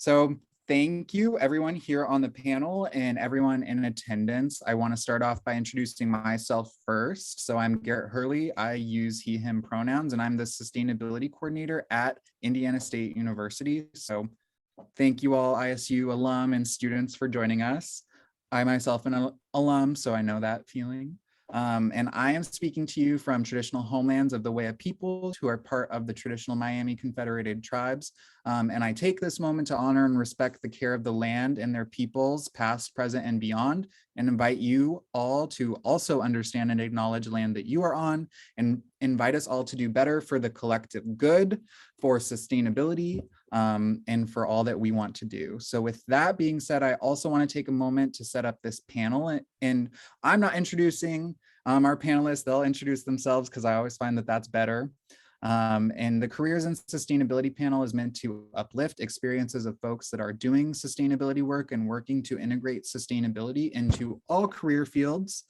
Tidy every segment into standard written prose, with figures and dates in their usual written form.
So thank you everyone here on the panel and everyone in attendance. I want to start off by introducing myself first. So I'm Garrett Hurley. I use he, him pronouns, and I'm the sustainability coordinator at Indiana State University. So thank you all ISU alum and students for joining us. I myself am an alum, so I know that feeling. And I am speaking to you from traditional homelands of the Way peoples who are part of the traditional Miami Confederated Tribes. And I take this moment to honor and respect the care of the land and their peoples, past, present, and beyond, and invite you all to also understand and acknowledge land that you are on, and invite us all to do better for the collective good, for sustainability, and for all that we want to do. So with that being said, I also want to take a moment to set up this panel, and I'm not introducing our panelists, they'll introduce themselves because I always find that that's better. And the Careers in Sustainability panel is meant to uplift experiences of folks that are doing sustainability work and working to integrate sustainability into all career fields.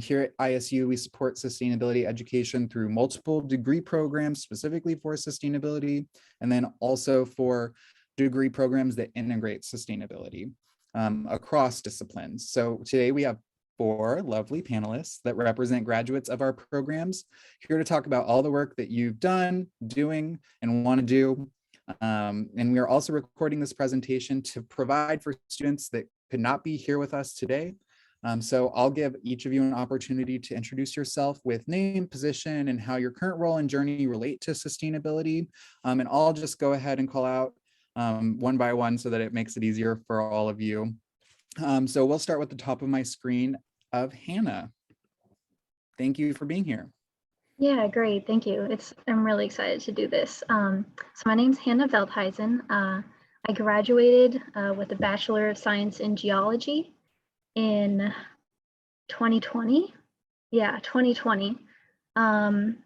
Here at ISU, we support sustainability education through multiple degree programs specifically for sustainability, and then also for degree programs that integrate sustainability across disciplines. So today we have 4 lovely panelists that represent graduates of our programs, here to talk about all the work that you've done, doing, and want to do. And we are also recording this presentation to provide for students that could not be here with us today. So I'll give each of you an opportunity to introduce yourself with name, position, and how your current role and journey relate to sustainability. And I'll just go ahead and call out one by one so that it makes it easier for all of you. So we'll start with the top of my screen of Hannah. Thank you for being here. Yeah, great. Thank you. I'm really excited to do this. So my name's Hannah Veldheisen. I graduated with a Bachelor of Science in Geology in 2020. Yeah, 2020. And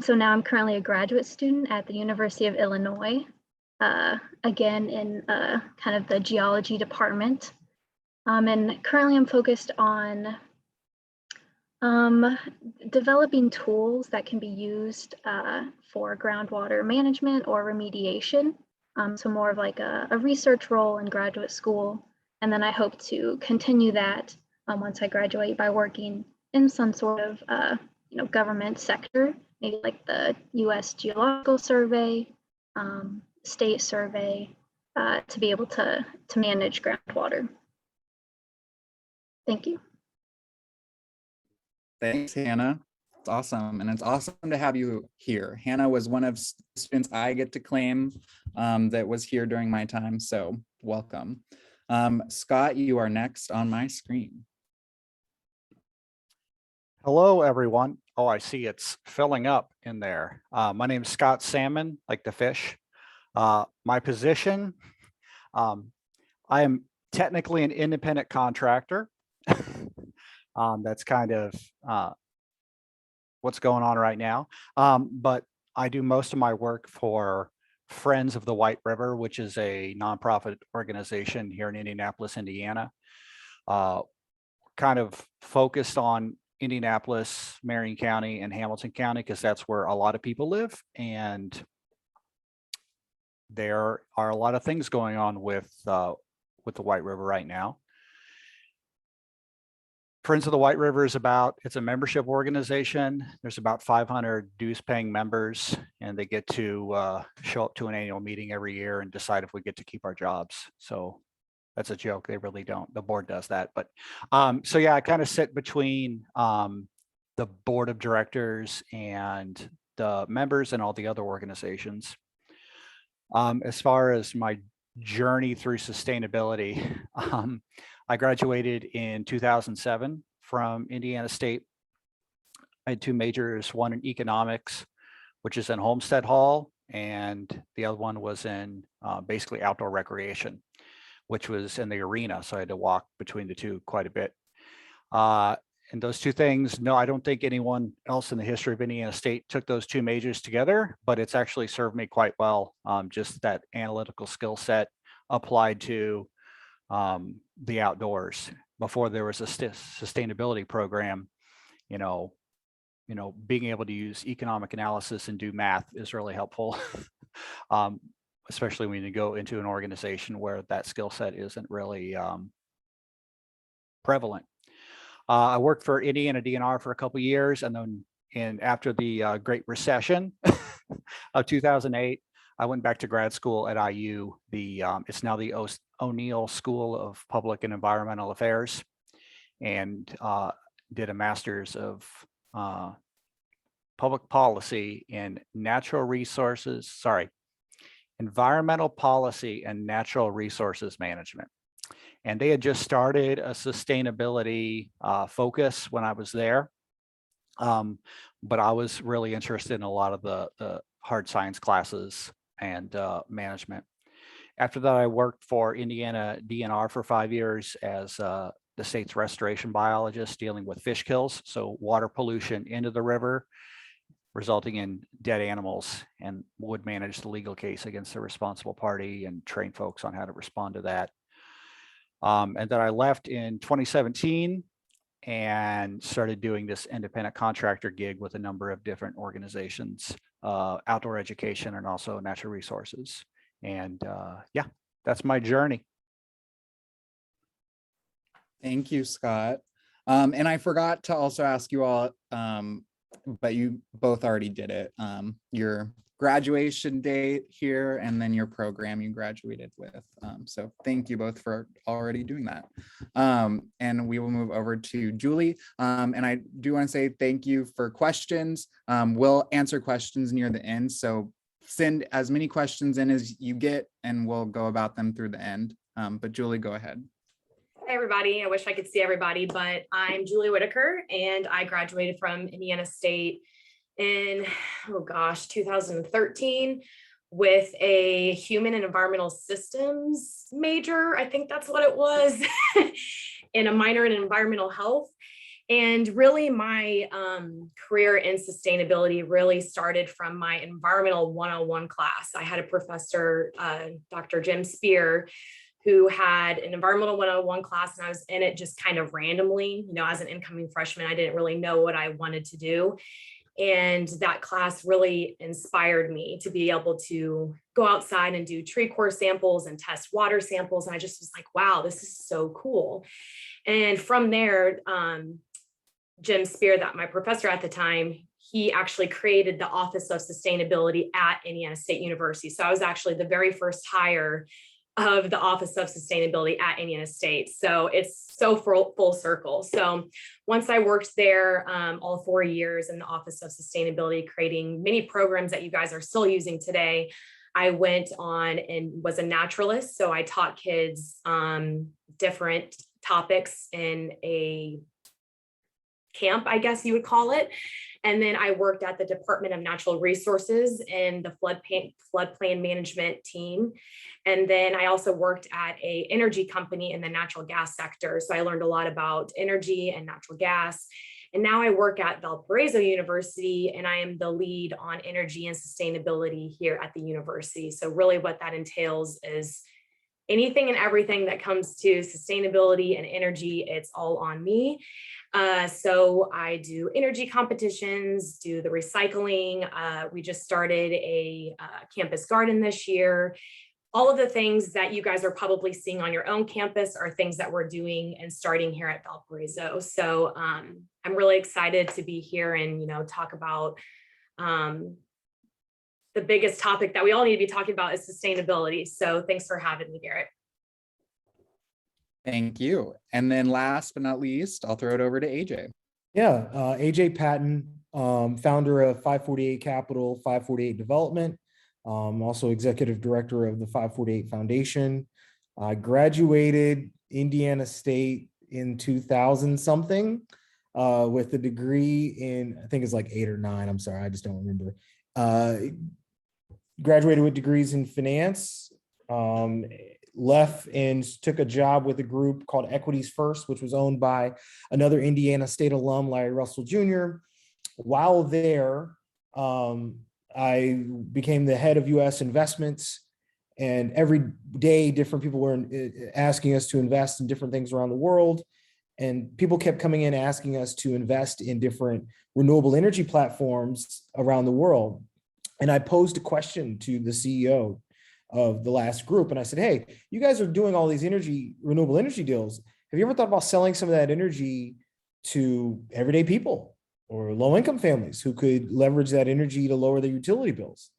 so now I'm currently a graduate student at the University of Illinois, again in kind of the geology department. And currently I'm focused on developing tools that can be used for groundwater management or remediation. So more of like a research role in graduate school. And then I hope to continue that once I graduate by working in some sort of government sector, maybe like the US Geological Survey, state survey, to be able to manage groundwater. Thank you. Thanks, Hannah. It's awesome. And it's awesome to have you here. Hannah was one of students I get to claim that was here during my time. So welcome. Scott, you are next on my screen. Hello, everyone. Oh, I see it's filling up in there. My name is Scott Salmon, like the fish. My position, I am technically an independent contractor. That's kind of what's going on right now. But I do most of my work for Friends of the White River, which is a nonprofit organization here in Indianapolis, Indiana. Kind of focused on Indianapolis, Marion County, and Hamilton County, because that's where a lot of people live. And there are a lot of things going on with the White River right now. Friends of the White River it's a membership organization. There's about 500 dues paying members, and they get to show up to an annual meeting every year and decide if we get to keep our jobs. So that's a joke. They really don't. The board does that. But so yeah, I kind of sit between the board of directors and the members and all the other organizations. As far as my journey through sustainability, I graduated in 2007 from Indiana State. I had 2 majors, one in economics, which is in Homestead Hall, and the other one was in basically outdoor recreation, which was in the arena. So I had to walk between the two quite a bit. And those 2 things, no, I don't think anyone else in the history of Indiana State took those 2 majors together, but it's actually served me quite well. Just that analytical skill set applied to the outdoors. Before there was a sustainability program, being able to use economic analysis and do math is really helpful. especially when you go into an organization where that skill set isn't really prevalent. I worked for Indiana DNR for a couple of years, and then after the Great Recession of 2008, I went back to grad school at IU. It's now the O'Neill School of Public and Environmental Affairs, and did a master's of public policy in environmental policy and natural resources management. And they had just started a sustainability focus when I was there. But I was really interested in a lot of the hard science classes and management. After that, I worked for Indiana DNR for 5 years as the state's restoration biologist, dealing with fish kills, so water pollution into the river, resulting in dead animals, and would manage the legal case against the responsible party and train folks on how to respond to that. And then I left in 2017 and started doing this independent contractor gig with a number of different organizations, outdoor education and also natural resources. And yeah, that's my journey. Thank you, Scott. And I forgot to also ask you all, but you both already did it. Your graduation date here, and then your program you graduated with. So thank you both for already doing that. And we will move over to Julie. And I do want to say thank you for questions. We'll answer questions near the end. So send as many questions in as you get, and we'll go about them through the end. But Julie, go ahead. Hey everybody, I wish I could see everybody, but I'm Julie Whittaker, and I graduated from Indiana State in, 2013 with a human and environmental systems major. I think that's what it was, and a minor in environmental health. And really my career in sustainability really started from my environmental 101 class. I had a professor, Dr. Jim Spear, who had an environmental 101 class, and I was in it just kind of randomly. As an incoming freshman, I didn't really know what I wanted to do. And that class really inspired me to be able to go outside and do tree core samples and test water samples. And I just was like, wow, this is so cool. And from there, Jim Spear, that my professor at the time, he actually created the Office of Sustainability at Indiana State University. So I was actually the very first hire of the Office of Sustainability at Indiana State. So it's so full circle. So once I worked there all 4 years in the Office of Sustainability, creating many programs that you guys are still using today, I went on and was a naturalist. So I taught kids different topics in a camp, I guess you would call it. And then I worked at the Department of Natural Resources in the floodplain management team. And then I also worked at an energy company in the natural gas sector. So I learned a lot about energy and natural gas. And now I work at Valparaiso University, and I am the lead on energy and sustainability here at the university. So really what that entails is anything and everything that comes to sustainability and energy, it's all on me. So I do energy competitions, do the recycling. We just started a campus garden this year. All of the things that you guys are probably seeing on your own campus are things that we're doing and starting here at Valparaiso. So I'm really excited to be here and, talk about the biggest topic that we all need to be talking about is sustainability. So thanks for having me, Garrett. Thank you. And then last but not least, I'll throw it over to AJ. Yeah, AJ Patton, founder of 548 Capital, 548 Development, also executive director of the 548 Foundation. I graduated Indiana State in 2000 something with a degree in, I think it's like 8 or 9. I'm sorry, I just don't remember. Graduated with degrees in finance, left and took a job with a group called Equities First, which was owned by another Indiana State alum, Larry Russell Jr. While there, I became the head of U.S. investments, and every day different people were asking us to invest in different things around the world. And people kept coming in asking us to invest in different renewable energy platforms around the world. And I posed a question to the CEO, of the last group. And I said, hey, you guys are doing all these renewable energy deals. Have you ever thought about selling some of that energy to everyday people or low-income families who could leverage that energy to lower their utility bills?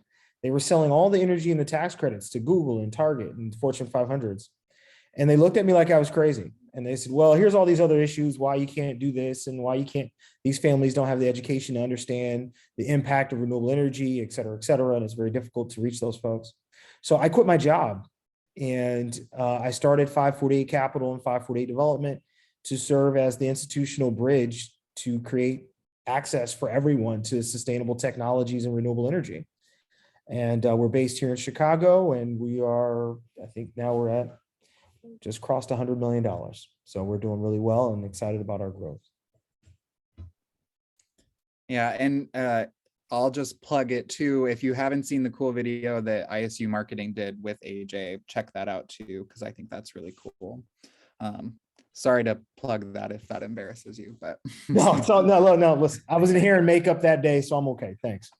They were selling all the energy and the tax credits to Google and Target and Fortune 500s. And they looked at me like I was crazy. And they said, well, here's all these other issues, why you can't do this and why you can't, these families don't have the education to understand the impact of renewable energy, et cetera, et cetera. And it's very difficult to reach those folks. So I quit my job and I started 548 Capital and 548 Development to serve as the institutional bridge to create access for everyone to sustainable technologies and renewable energy. And we're based here in Chicago, and we are, I think now we're at just crossed $100 million. So we're doing really well and excited about our growth. Yeah, and I'll just plug it too. If you haven't seen the cool video that ISU Marketing did with AJ, check that out too, because I think that's really cool. Sorry to plug that if that embarrasses you, but no, listen, I was in hair and makeup that day, so I'm okay. Thanks.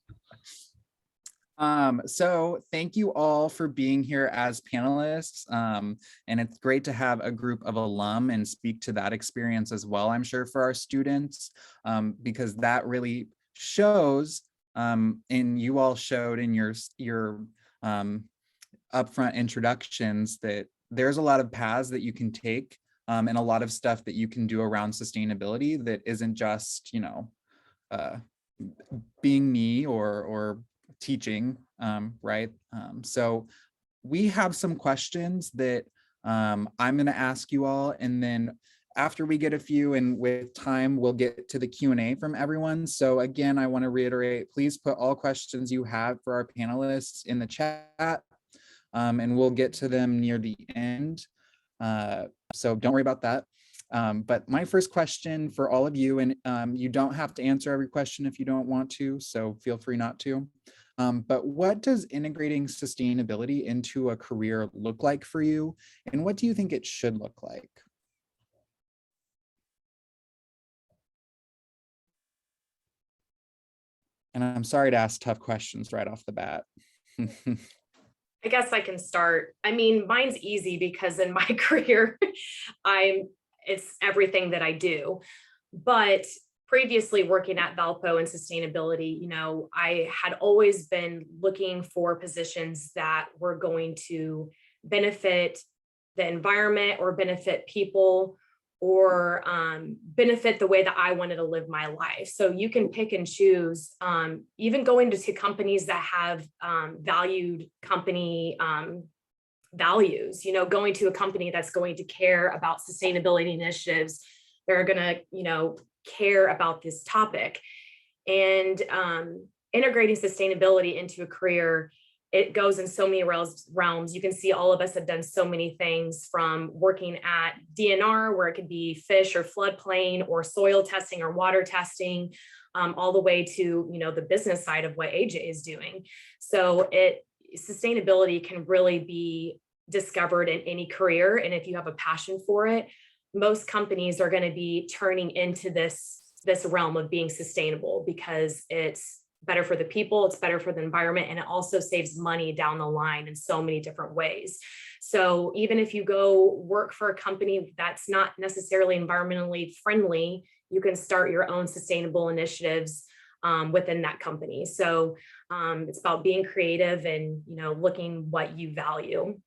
So thank you all for being here as panelists. And it's great to have a group of alum and speak to that experience as well, I'm sure, for our students, because that really shows, and you all showed in your upfront introductions, that there's a lot of paths that you can take, and a lot of stuff that you can do around sustainability that isn't just, being me or teaching, right? So we have some questions that I'm going to ask you all, and then after we get a few, and with time, we'll get to the Q&A from everyone. So again, I want to reiterate, please put all questions you have for our panelists in the chat, and we'll get to them near the end. So don't worry about that. But my first question for all of you, and you don't have to answer every question if you don't want to, so feel free not to. But what does integrating sustainability into a career look like for you? And what do you think it should look like? And I'm sorry to ask tough questions right off the bat. I guess I can start. I mean, mine's easy because in my career, it's everything that I do. But previously working at Valpo and sustainability, I had always been looking for positions that were going to benefit the environment or benefit people or benefit the way that I wanted to live my life. So you can pick and choose, even going to companies that have valued company values, going to a company that's going to care about sustainability initiatives. They're going to, care about this topic. And integrating sustainability into a career, it goes in so many realms. You can see all of us have done so many things, from working at DNR, where it could be fish or floodplain or soil testing or water testing, all the way to, the business side of what AJ is doing. So sustainability can really be discovered in any career. And if you have a passion for it, most companies are going to be turning into this realm of being sustainable, because it's better for the people, it's better for the environment, and it also saves money down the line in so many different ways. So even if you go work for a company that's not necessarily environmentally friendly, you can start your own sustainable initiatives within that company. So it's about being creative and, looking what you value.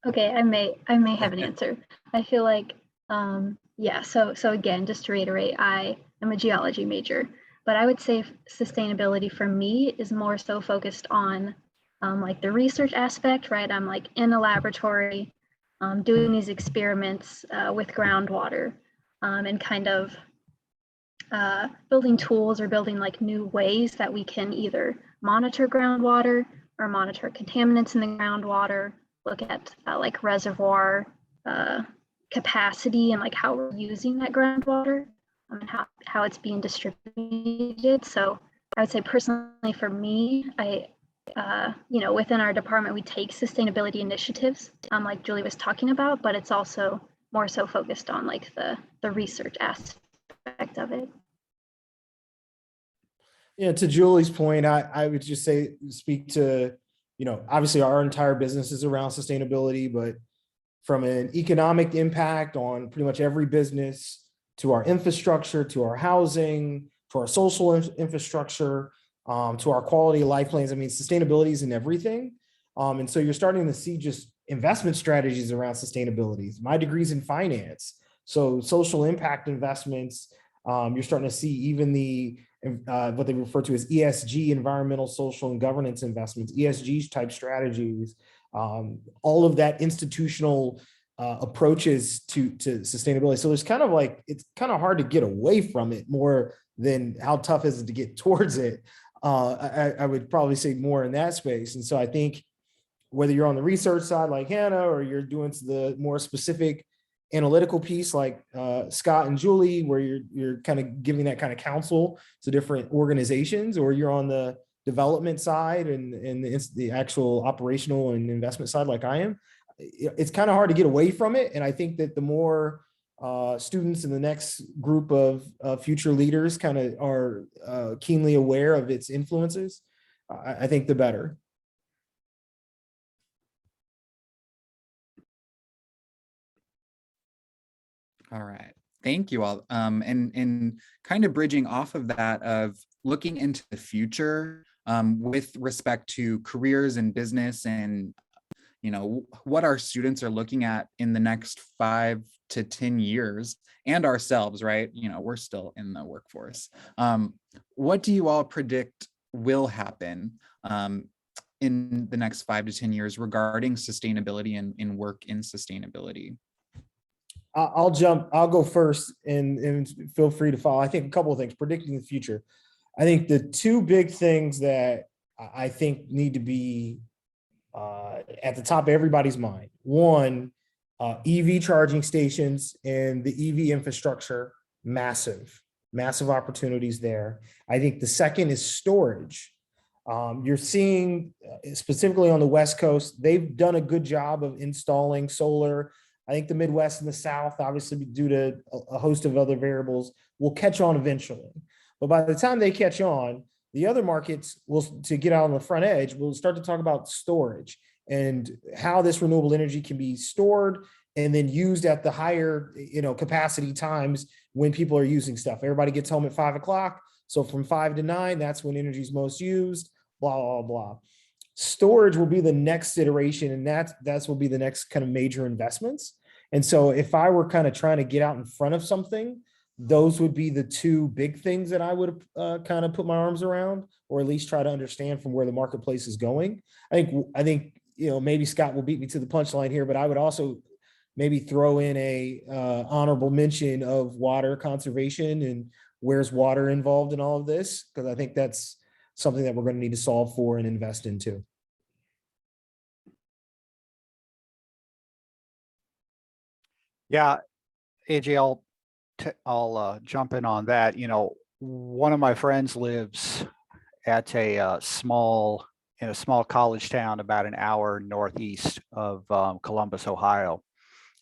Okay, I may have an answer. I feel like, yeah, so again, just to reiterate, I am a geology major, but I would say sustainability for me is more so focused on like the research aspect, right? I'm like in a laboratory doing these experiments with groundwater and kind of building tools or building like new ways that we can either monitor groundwater or monitor contaminants in the groundwater, look at like reservoir capacity and like how we're using that groundwater and how it's being distributed. So I would say personally for me, within our department, we take sustainability initiatives, like Julie was talking about, but it's also more so focused on like the research aspect of it. Yeah, to Julie's point, I would just speak to, obviously our entire business is around sustainability, but from an economic impact on pretty much every business, to our infrastructure, to our housing, to our social infrastructure, to our quality of life plans. I mean, sustainability is in everything. And so you're starting to see just investment strategies around sustainability. My degree's in finance. So social impact investments, you're starting to see even the what they refer to as ESG, environmental, social, and governance investments, ESG type strategies, all of that institutional approaches to sustainability. So there's kind of like, it's kind of hard to get away from it more than how tough is it to get towards it. I would probably say more in that space. And so I think whether you're on the research side like Hannah, or you're doing the more specific analytical piece like Scott and Julie, where you're kind of giving that kind of counsel to different organizations, or you're on the development side and the actual operational and investment side like I am, it's kind of hard to get away from it. And I think that the more students in the next group of future leaders kind of are keenly aware of its influences, I think the better. All right. Thank you all. And kind of bridging off of that, of looking into the future with respect to careers and business, and what our students are looking at in the next 5 to 10 years, and ourselves, right? We're still in the workforce. What do you all predict will happen in the next 5 to 10 years regarding sustainability and work in sustainability? I'll go first and feel free to follow. I think a couple of things, predicting the future. I think the two big things that I think need to be at the top of everybody's mind. One, EV charging stations and the EV infrastructure, massive opportunities there. I think the second is storage. You're seeing specifically on the West Coast, they've done a good job of installing solar. I think the Midwest and the South, obviously due to a host of other variables, will catch on eventually. But by the time they catch on, the other markets will, to get out on the front edge, will start to talk about storage and how this renewable energy can be stored and then used at the higher, capacity times when people are using stuff. Everybody gets home at 5 o'clock. So from 5 to 9, that's when energy is most used, blah, blah, blah. Storage will be the next iteration, and that's will be the next kind of major investments. And so if I were kind of trying to get out in front of something, those would be the two big things that I would kind of put my arms around, or at least try to understand from where the marketplace is going. I think maybe Scott will beat me to the punchline here, but I would also maybe throw in a honorable mention of water conservation and where's water involved in all of this, because I think that's something that we're going to need to solve for and invest into. Yeah, AJ, I'll jump in on that. One of my friends lives at a small college town about an hour northeast of Columbus, Ohio,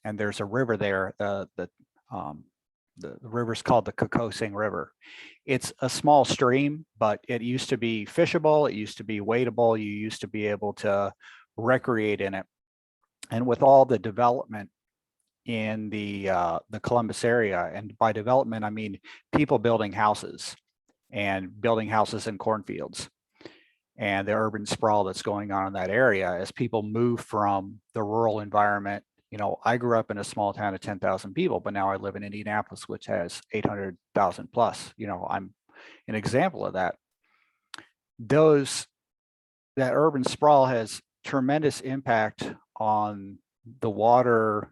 and there's a river there. The river's called the Kokosing River. It's a small stream, but it used to be fishable. It used to be wadable. You used to be able to recreate in it. And with all the development in the Columbus area, and by development, I mean people building houses and building houses in cornfields, and the urban sprawl that's going on in that area as people move from the rural environment. I grew up in a small town of 10,000 people, but now I live in Indianapolis, which has 800,000 plus. I'm an example of that. That urban sprawl has tremendous impact on the water.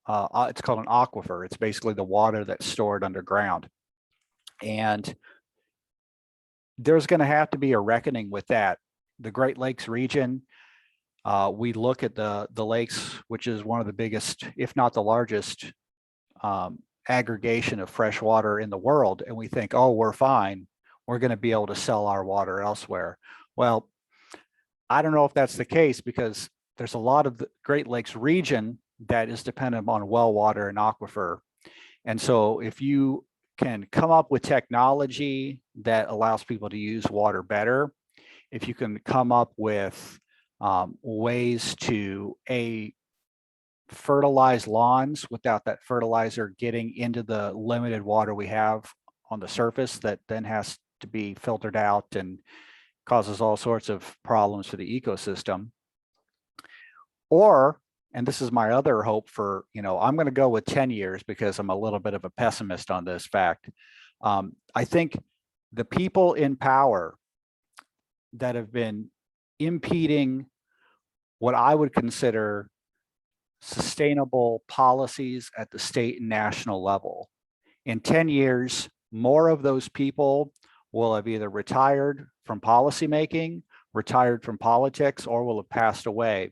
It's called an aquifer. It's basically the water that's stored underground. And there's going to have to be a reckoning with that. The Great Lakes region, we look at the lakes, which is one of the biggest, if not the largest, aggregation of fresh water in the world. And we think, oh, we're fine. We're going to be able to sell our water elsewhere. Well, I don't know if that's the case because there's a lot of the Great Lakes region that is dependent on well water and aquifer. And so if you can come up with technology that allows people to use water better, if you can come up with ways to fertilize lawns without that fertilizer getting into the limited water we have on the surface that then has to be filtered out and causes all sorts of problems for the ecosystem. Or, and this is my other hope for, I'm going to go with 10 years because I'm a little bit of a pessimist on this fact. I think the people in power that have been impeding what I would consider sustainable policies at the state and national level. In 10 years, more of those people will have either retired from policymaking, retired from politics, or will have passed away.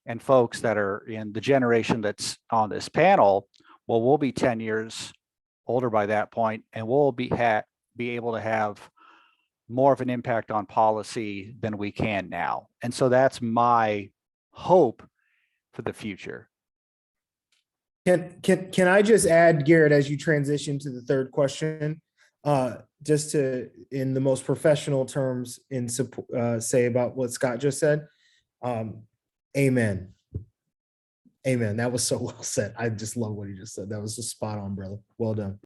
And folks that are in the generation that's on this panel, well, we'll be 10 years older by that point, and we'll be able to have more of an impact on policy than we can now. And so that's my hope for the future. Can I just add, Garrett, as you transition to the third question, just to, in the most professional terms, say about what Scott just said. Amen. Amen. That was so well said. I just love what he just said. That was just spot on, brother. Well done.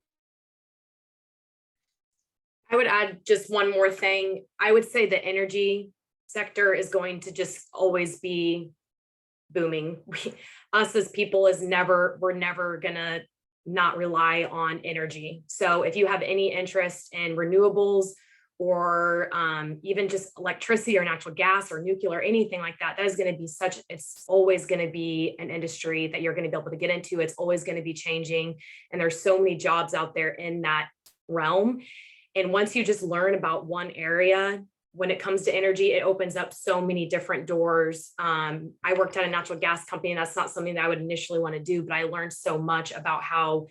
I would add just one more thing. I would say the energy sector is going to just always be booming. Us as people we're never gonna not rely on energy. So if you have any interest in renewables or even just electricity or natural gas or nuclear, anything like that, that is going to be it's always going to be an industry that you're going to be able to get into. It's always going to be changing. And there's so many jobs out there in that realm. And once you just learn about one area, when it comes to energy, it opens up so many different doors. I worked at a natural gas company, and that's not something that I would initially want to do, but I learned so much about how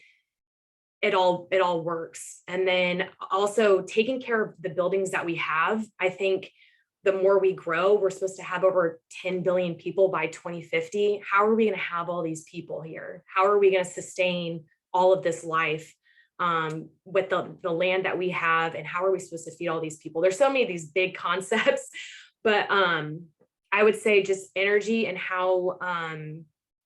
it all works. And then also taking care of the buildings that we have. I think the more we grow, we're supposed to have over 10 billion people by 2050. How are we going to have all these people here? How are we going to sustain all of this life with the land that we have? And how are we supposed to feed all these people? There's so many of these big concepts, but I would say just energy and how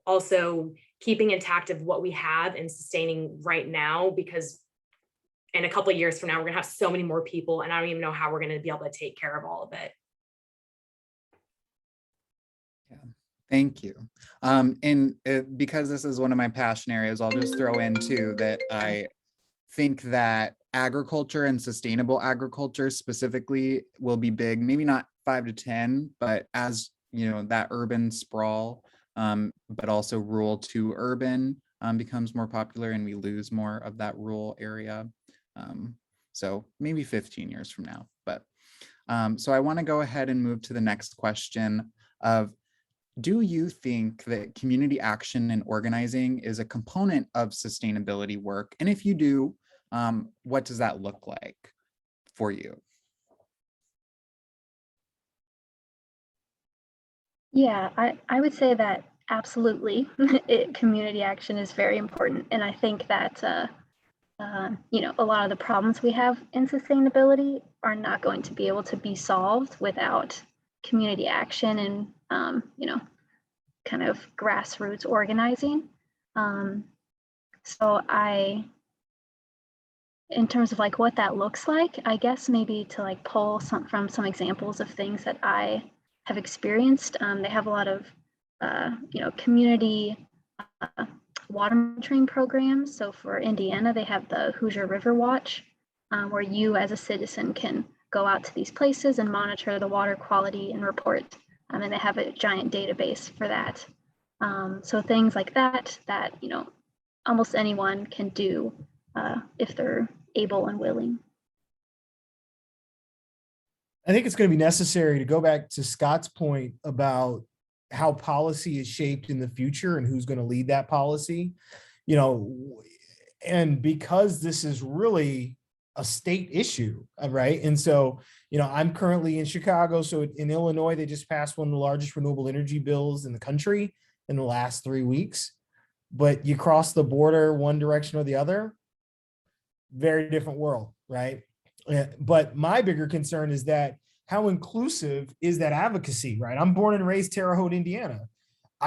also keeping intact of what we have and sustaining right now, because in a couple of years from now, we're gonna have so many more people, and I don't even know how we're gonna be able to take care of all of it. Yeah, thank you. Because this is one of my passion areas, I'll just throw in too that I think that agriculture and sustainable agriculture specifically will be big, maybe not 5 to 10, but as you know, that urban sprawl, but also rural to urban becomes more popular and we lose more of that rural area. So maybe 15 years from now, but so I want to go ahead and move to the next question of, do you think that community action and organizing is a component of sustainability work? And if you do, what does that look like for you? Yeah, I would say that absolutely, community action is very important. And I think that, you know, a lot of the problems we have in sustainability are not going to be able to be solved without community action and, you know, kind of grassroots organizing. So in terms of like what that looks like, I guess maybe to like pull from some examples of things that I have experienced. They have a lot of, you know, community water monitoring programs. So for Indiana, they have the Hoosier River Watch, where you as a citizen can go out to these places and monitor the water quality and report. And they have a giant database for that. So things like that, you know, almost anyone can do if they're able and willing. I think it's going to be necessary to go back to Scott's point about how policy is shaped in the future and who's going to lead that policy, you know, and because this is really a state issue, right? And so, I'm currently in Chicago. So in Illinois, they just passed one of the largest renewable energy bills in the country in the last 3 weeks. But you cross the border one direction or the other, very different world, right? But my bigger concern is that how inclusive is that advocacy, right? I'm born and raised Terre Haute, Indiana.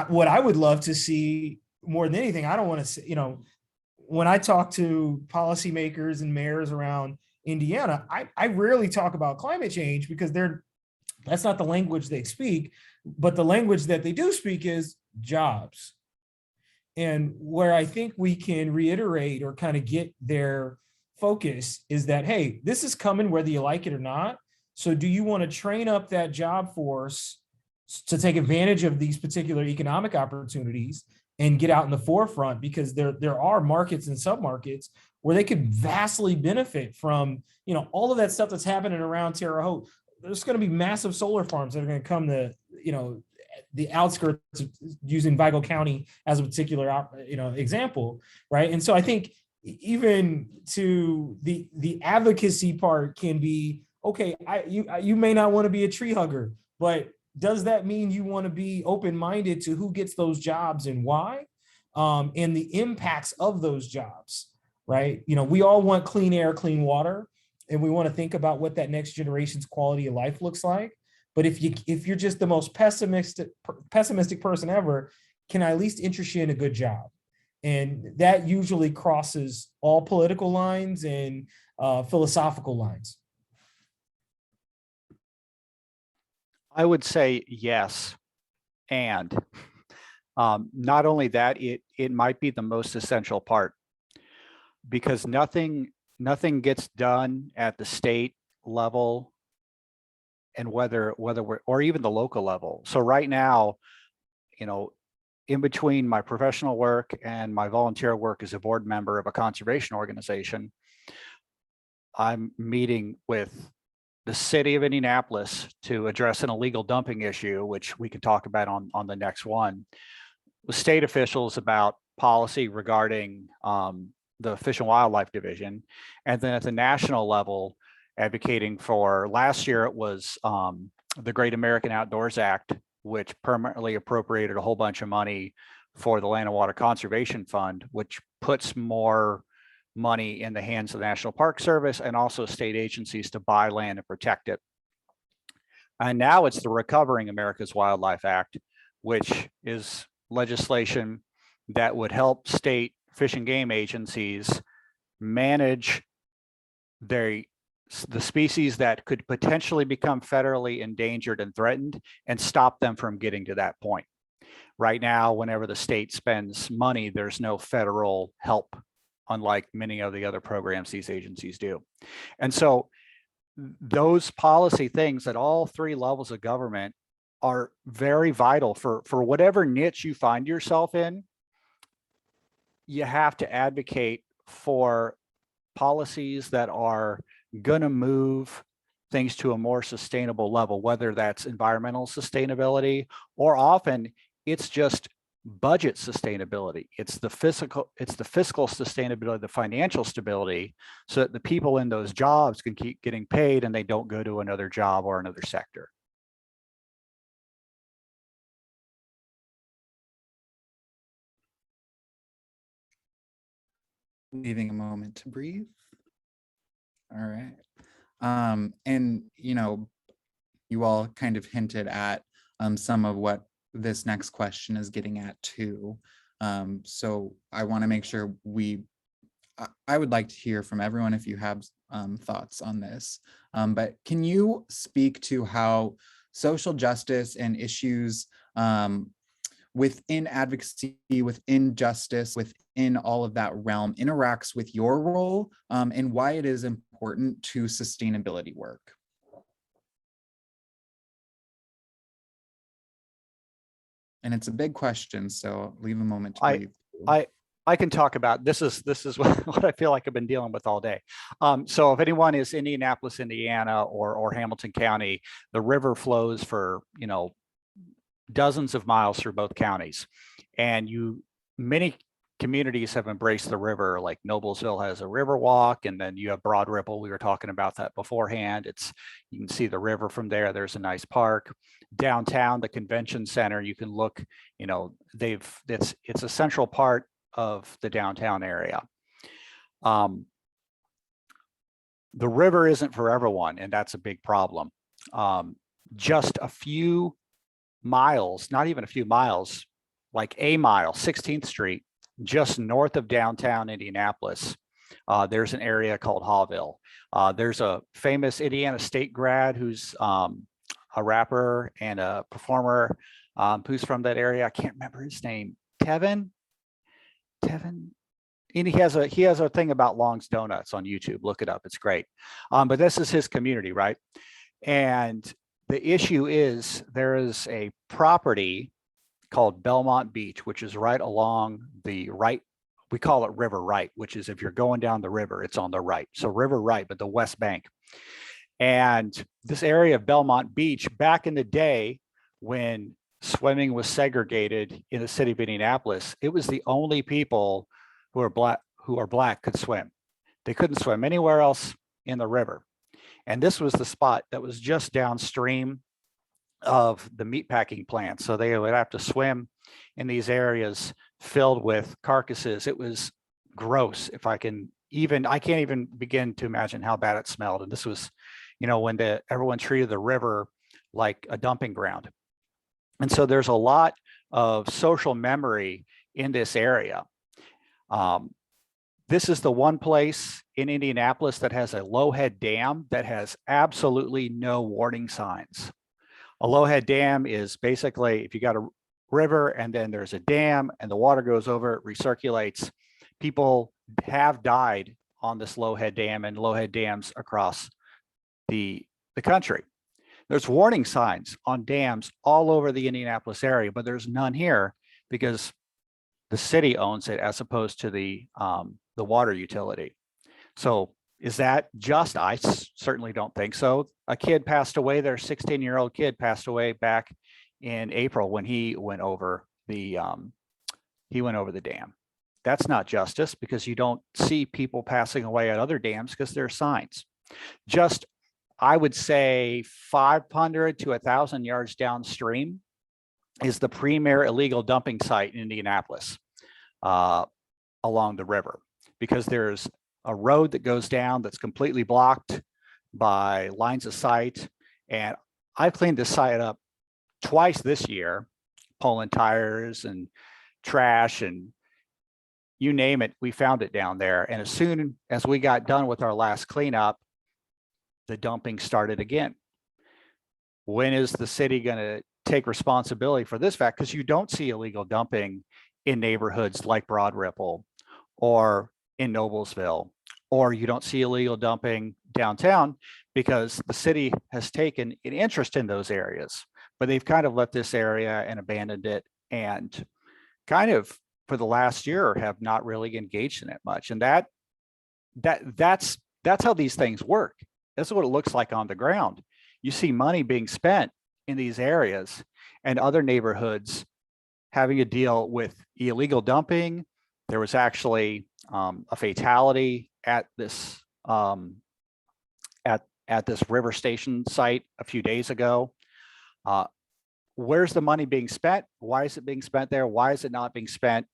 What I would love to see more than anything, I don't want to say, when I talk to policymakers and mayors around Indiana, I rarely talk about climate change because that's not the language they speak, but the language that they do speak is jobs. And where I think we can reiterate or kind of get their focus is that, hey, this is coming whether you like it or not. So do you want to train up that job force to take advantage of these particular economic opportunities and get out in the forefront? Because there are markets and submarkets where they could vastly benefit from, all of that stuff that's happening around Terre Haute. There's going to be massive solar farms that are going to come to, the outskirts, using Vigo County as a particular, example, right? And so I think even to the advocacy part can be, okay, you may not want to be a tree hugger, but does that mean you want to be open-minded to who gets those jobs and why, and the impacts of those jobs, right? We all want clean air, clean water, and we want to think about what that next generation's quality of life looks like. But if you're just the most pessimistic person ever, can I at least interest you in a good job? And that usually crosses all political lines and philosophical lines. I would say yes. And not only that, it might be the most essential part, because nothing gets done at the state level, and whether we're, or even the local level. So right now, in between my professional work and my volunteer work as a board member of a conservation organization, I'm meeting with the city of Indianapolis to address an illegal dumping issue, which we can talk about on the next one, with state officials about policy regarding the Fish and Wildlife Division. And then at the national level, advocating for, last year it was the Great American Outdoors Act, which permanently appropriated a whole bunch of money for the Land and Water Conservation Fund, which puts more money in the hands of the National Park Service and also state agencies to buy land and protect it. And now it's the Recovering America's Wildlife Act, which is legislation that would help state fish and game agencies manage the species that could potentially become federally endangered and threatened, and stop them from getting to that point. Right now, whenever the state spends money, there's no federal help, unlike many of the other programs these agencies do. And so those policy things at all three levels of government are very vital for whatever niche you find yourself in. You have to advocate for policies that are going to move things to a more sustainable level, whether that's environmental sustainability, or often it's just budget sustainability. It's the fiscal sustainability, the financial stability, so that the people in those jobs can keep getting paid and they don't go to another job or another sector. Leaving a moment to breathe. All right. And you all kind of hinted at some of what this next question is getting at too. So I want to make sure I would like to hear from everyone if you have thoughts on this. But can you speak to how social justice and issues within advocacy, within justice, within all of that realm interacts with your role, and why it is important to sustainability work? And it's a big question, so leave a moment to breathe. I can talk about this is what I feel like I've been dealing with all day. So if anyone is Indianapolis, Indiana, or Hamilton County, the river flows for dozens of miles through both counties, and many communities have embraced the river, like Noblesville has a river walk, and then you have Broad Ripple. We were talking about that beforehand. You can see the river from there. There's a nice park. Downtown, the convention center, you can look, it's a central part of the downtown area. The river isn't for everyone, and that's a big problem. Just a few miles, not even a few miles, like a mile, 16th Street, just north of downtown Indianapolis, there's an area called Hawville. There's a famous Indiana State grad who's a rapper and a performer who's from that area. I can't remember his name. Tevin. And he has a thing about Long's Donuts on YouTube. Look it up. It's great. But this is his community, right? And the issue is there is a property called Belmont Beach, which is right along the right. We call it River Right, which is if you're going down the river, it's on the right. So River Right, but the West Bank. And this area of Belmont Beach, back in the day when swimming was segregated in the city of Indianapolis, it was the only people who are black could swim. They couldn't swim anywhere else in the river. And this was the spot that was just downstream of the meatpacking plant. So they would have to swim in these areas filled with carcasses. It was gross. I can't even begin to imagine how bad it smelled. And this was, when everyone treated the river like a dumping ground. And so there's a lot of social memory in this area. This is the one place in Indianapolis that has a low-head dam that has absolutely no warning signs. A low-head dam is basically if you got a river and then there's a dam and the water goes over, it recirculates. People have died on this low-head dam and low-head dams across the country. There's warning signs on dams all over the Indianapolis area, but there's none here because the city owns it as opposed to the water utility. So is that just? I certainly don't think so. A kid passed away, their 16-year-old kid passed away back in April when he went over the dam. That's not justice because you don't see people passing away at other dams because there are signs. Just, I would say 500 to 1,000 yards downstream is the premier illegal dumping site in Indianapolis along the river, because there's a road that goes down that's completely blocked by lines of sight. And I've cleaned this site up twice this year, pulling tires and trash and you name it, we found it down there. And as soon as we got done with our last cleanup, the dumping started again. When is the city going to take responsibility for this fact? Because you don't see illegal dumping in neighborhoods like Broad Ripple or in Noblesville, or you don't see illegal dumping downtown because the city has taken an interest in those areas, but they've kind of left this area and abandoned it and kind of for the last year have not really engaged in it much. And that's how these things work. That's what it looks like on the ground. You see money being spent in these areas and other neighborhoods having to deal with illegal dumping. There was actually a fatality at this at this river station site a few days ago. Where's the money being spent? Why is it being spent there? Why is it not being spent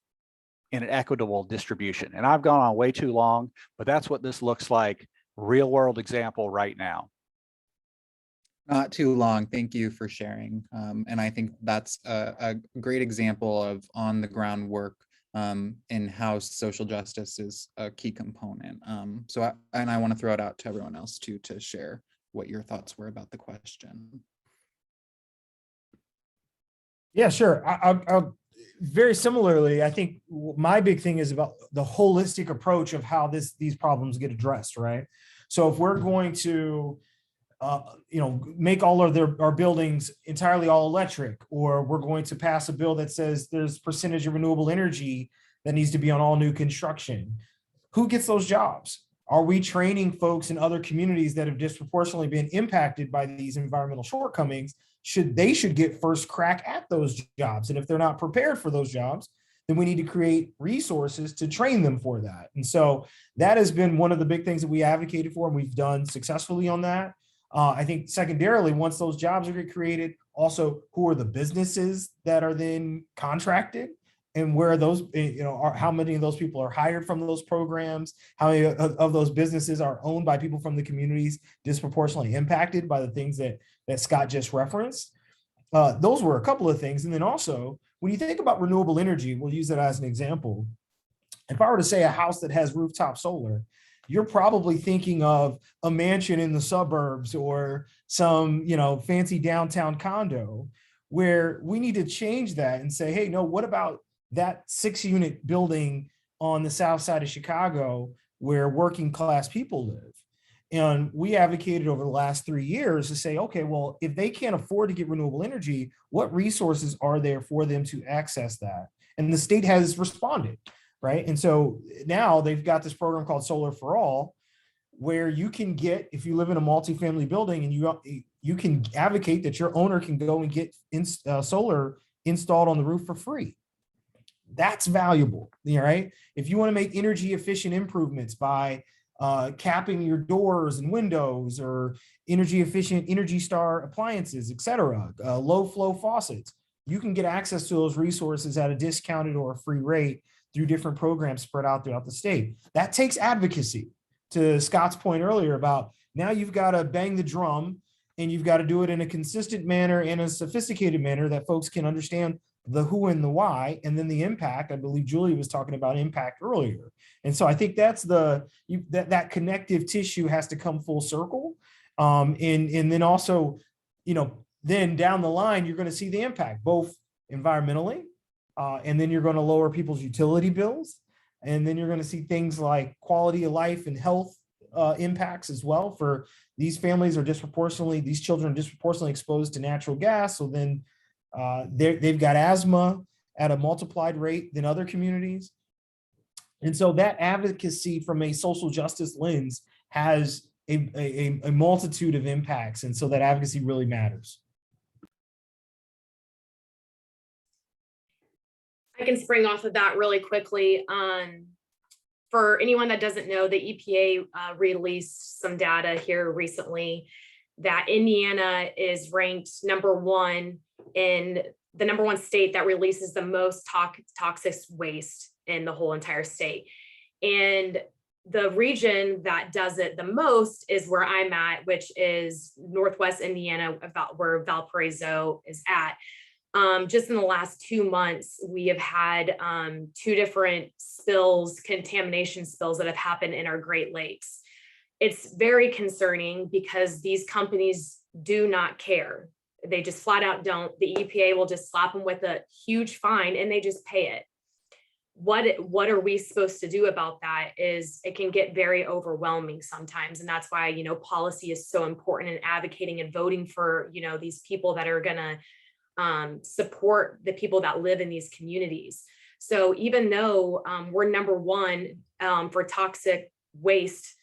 in an equitable distribution? And I've gone on way too long, but that's what this looks like. Real world example right now. Not too long. Thank you for sharing. And I think that's a great example of on the ground work in how social justice is a key component. I want to throw it out to everyone else too, to share what your thoughts were about the question. Yeah, sure. I'll very similarly, I think my big thing is about the holistic approach of how these problems get addressed, right? So if we're going to make all of our buildings entirely all electric, or we're going to pass a bill that says there's percentage of renewable energy that needs to be on all new construction, who gets those jobs? Are we training folks in other communities that have disproportionately been impacted by these environmental shortcomings? They should get first crack at those jobs. And if they're not prepared for those jobs, then we need to create resources to train them for that. And so that has been one of the big things that we advocated for, and we've done successfully on that. I think secondarily, once those jobs are created, also who are the businesses that are then contracted, and where those, how many of those people are hired from those programs, how many of those businesses are owned by people from the communities disproportionately impacted by the things that Scott just referenced. Those were a couple of things. And then also, when you think about renewable energy, we'll use that as an example. If I were to say a house that has rooftop solar, you're probably thinking of a mansion in the suburbs or some, fancy downtown condo, where we need to change that and say, hey, no, what about that 6-unit building on the south side of Chicago where working class people live? And we advocated over the last 3 years to say, okay, well, if they can't afford to get renewable energy, what resources are there for them to access that? And the state has responded, right? And so now they've got this program called Solar for All, where you can get, if you live in a multifamily building, and you can advocate that your owner can go and get solar installed on the roof for free. That's valuable, right? If you want to make energy efficient improvements by capping your doors and windows, or energy efficient Energy Star appliances, et cetera, low flow faucets, you can get access to those resources at a discounted or a free rate through different programs spread out throughout the state. That takes advocacy. To Scott's point earlier about, now you've got to bang the drum, and you've got to do it in a consistent manner and a sophisticated manner that folks can understand the who and the why, and then the impact. I believe Julie was talking about impact earlier. And so I think that's that connective tissue has to come full circle. And then also, then down the line, you're going to see the impact, both environmentally, and then you're going to lower people's utility bills. And then you're going to see things like quality of life and health impacts as well. For these families these children are disproportionately exposed to natural gas. So then they've got asthma at a multiplied rate than other communities. And so that advocacy from a social justice lens has a multitude of impacts. And so that advocacy really matters. I can spring off of that really quickly. For anyone that doesn't know, the EPA released some data here recently that Indiana is ranked #1 in the #1 state that releases the most toxic waste in the whole entire state. And the region that does it the most is where I'm at, which is Northwest Indiana, about where Valparaiso is at. Just in the last 2 months, we have had 2 different spills, contamination spills that have happened in our Great Lakes. It's very concerning because these companies do not care. They just flat out don't. The EPA will just slap them with a huge fine and they just pay it. What are we supposed to do about that? Is it can get very overwhelming sometimes. And that's why, policy is so important, in advocating and voting for, these people that are going to support the people that live in these communities. So even though we're #1 for toxic waste,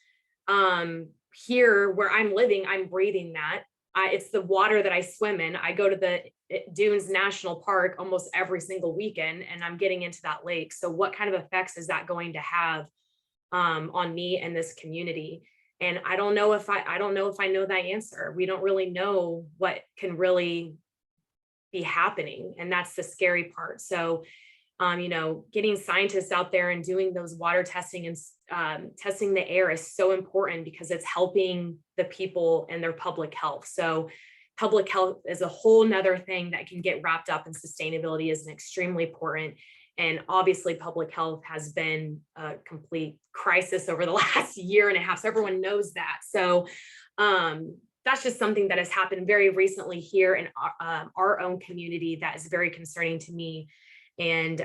here where I'm living, I'm breathing that. It's the water that I swim in. I go to the Dunes National Park almost every single weekend, and I'm getting into that lake. So what kind of effects is that going to have on me and this community? And I don't know if I know that answer. We don't really know what can really be happening, and that's the scary part. So getting scientists out there and doing those water testing and testing the air is so important, because it's helping the people and their public health. So public health is a whole nother thing that can get wrapped up in sustainability, is an extremely important. And obviously public health has been a complete crisis over the last 1.5 years. So everyone knows that. So that's just something that has happened very recently here in our own community that is very concerning to me. And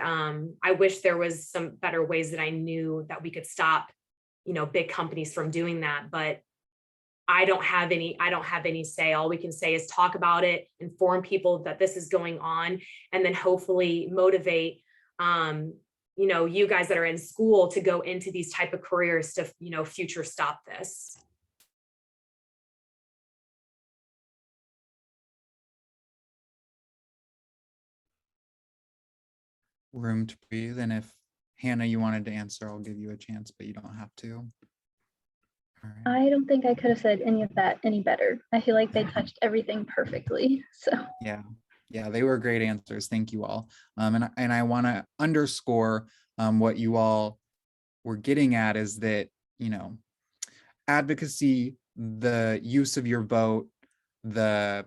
I wish there was some better ways that I knew that we could stop, big companies from doing that. But I don't have any say. All we can say is talk about it, inform people that this is going on, and then hopefully motivate, you guys that are in school to go into these type of careers to, future stop this. room to breathe. And if Hannah, you wanted to answer, I'll give you a chance, but you don't have to. All right. I don't think I could have said any of that any better. I feel like they touched everything perfectly. So Yeah, they were great answers. Thank you all. And I want to underscore what you all were getting at is that, advocacy, the use of your vote, the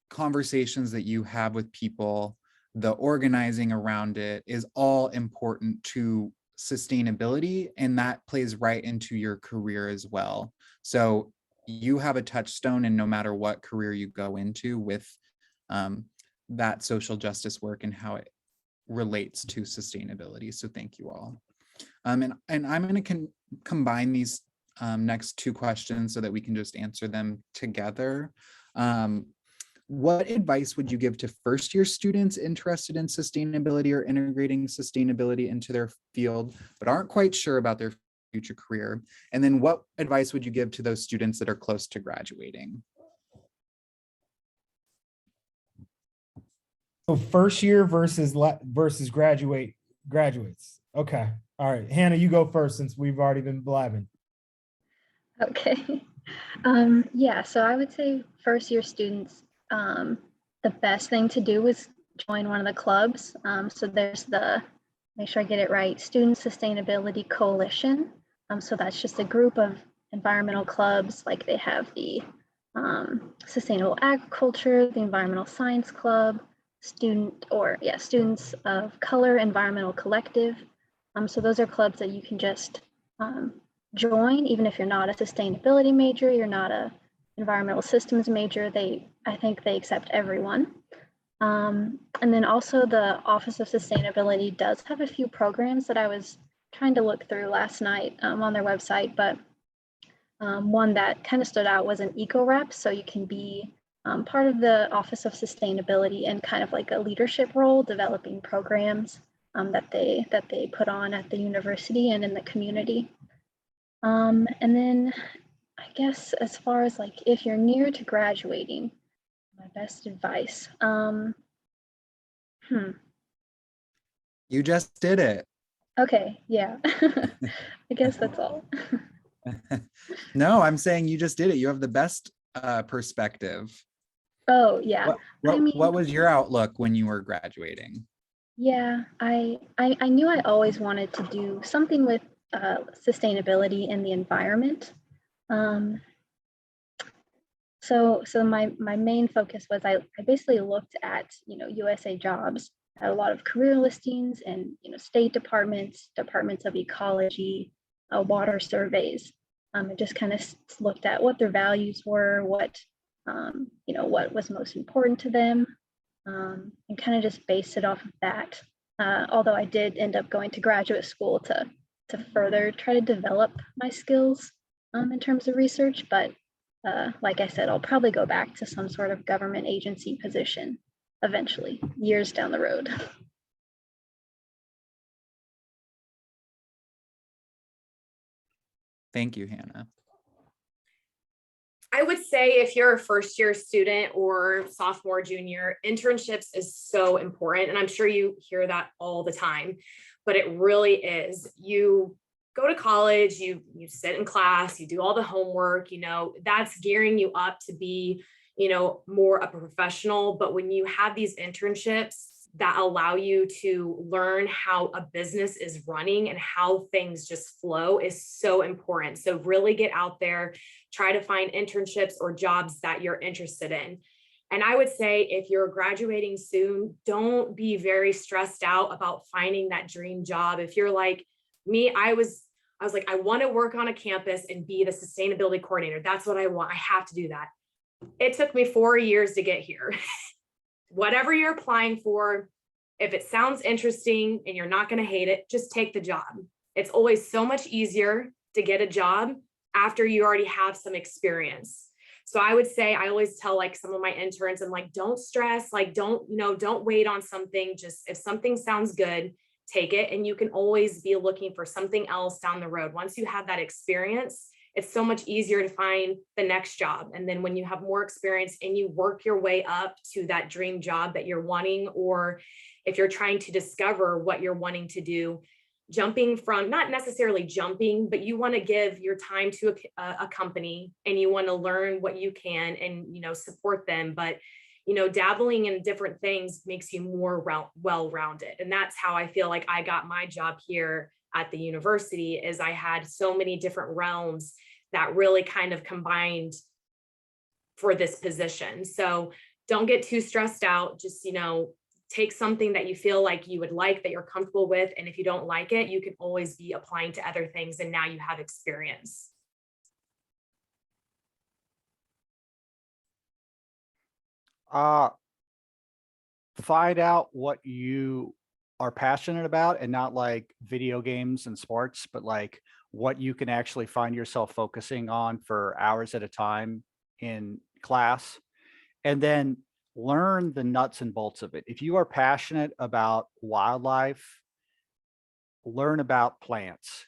conversations that you have with people, the organizing around it is all important to sustainability, and that plays right into your career as well. So you have a touchstone in no matter what career you go into with that social justice work and how it relates to sustainability. So thank you all. And I'm going to combine these next two questions so that we can just answer them together. What advice would you give to first-year students interested in sustainability or integrating sustainability into their field, but aren't quite sure about their future career? And then what advice would you give to those students that are close to graduating? So first year versus graduates. Okay. All right. Hannah, you go first since we've already been blabbing. okay. Yeah, so I would say first year students, the best thing to do is join one of the clubs. So there's make sure I get it right, Student Sustainability Coalition. So that's just a group of environmental clubs, like they have the Sustainable Agriculture, the Environmental Science Club, Students of Color Environmental Collective. So those are clubs that you can just join, even if you're not a sustainability major, you're not a environmental systems major. I think they accept everyone. And then also the Office of Sustainability does have a few programs that I was trying to look through last night on their website, but one that kind of stood out was an eco rep. So you can be part of the Office of Sustainability and kind of like a leadership role, developing programs that they put on at the university and in the community. And then I guess as far as like if you're near to graduating, my best advice. You just did it. Okay, yeah. I guess that's all. No, I'm saying you just did it. You have the best perspective. Oh, yeah. What was your outlook when you were graduating? Yeah, I knew I always wanted to do something with sustainability and the environment. So my main focus was I basically looked at USA Jobs, had a lot of career listings and state departments of ecology, water surveys. I just kind of looked at what their values were, what was most important to them, and kind of just based it off of that. Although I did end up going to graduate school to further try to develop my skills in terms of research, but like I said, I'll probably go back to some sort of government agency position eventually, years down the road. Thank you, Hannah. I would say if you're a first year student or sophomore, junior, internships is so important. And I'm sure you hear that all the time, but it really is. You go to college, you sit in class, you do all the homework, that's gearing you up to be, more of a professional. But when you have these internships that allow you to learn how a business is running and how things just flow is so important. So really get out there, try to find internships or jobs that you're interested in. And I would say if you're graduating soon, don't be very stressed out about finding that dream job. If you're like me, I was like, I want to work on a campus and be the sustainability coordinator. That's what I want. I have to do that. It took me 4 years to get here. Whatever you're applying for, if it sounds interesting and you're not going to hate it, just take the job. It's always so much easier to get a job after you already have some experience. So I would say, I always tell like some of my interns, I'm like, don't stress, like don't wait on something. Just if something sounds good, take it. And you can always be looking for something else down the road. Once you have that experience, it's so much easier to find the next job. And then when you have more experience and you work your way up to that dream job that you're wanting, or if you're trying to discover what you're wanting to do, jumping from, not necessarily jumping, but you want to give your time to a company and you want to learn what you can and, support them. But, dabbling in different things makes you more well-rounded. And that's how I feel like I got my job here at the university, is I had so many different realms that really kind of combined for this position. So don't get too stressed out. Just, take something that you feel like you would like, that you're comfortable with. And if you don't like it, you can always be applying to other things. And now you have experience. Find out what you are passionate about, and not like video games and sports, but like what you can actually find yourself focusing on for hours at a time in class. And then learn the nuts and bolts of it. If you are passionate about wildlife, learn about plants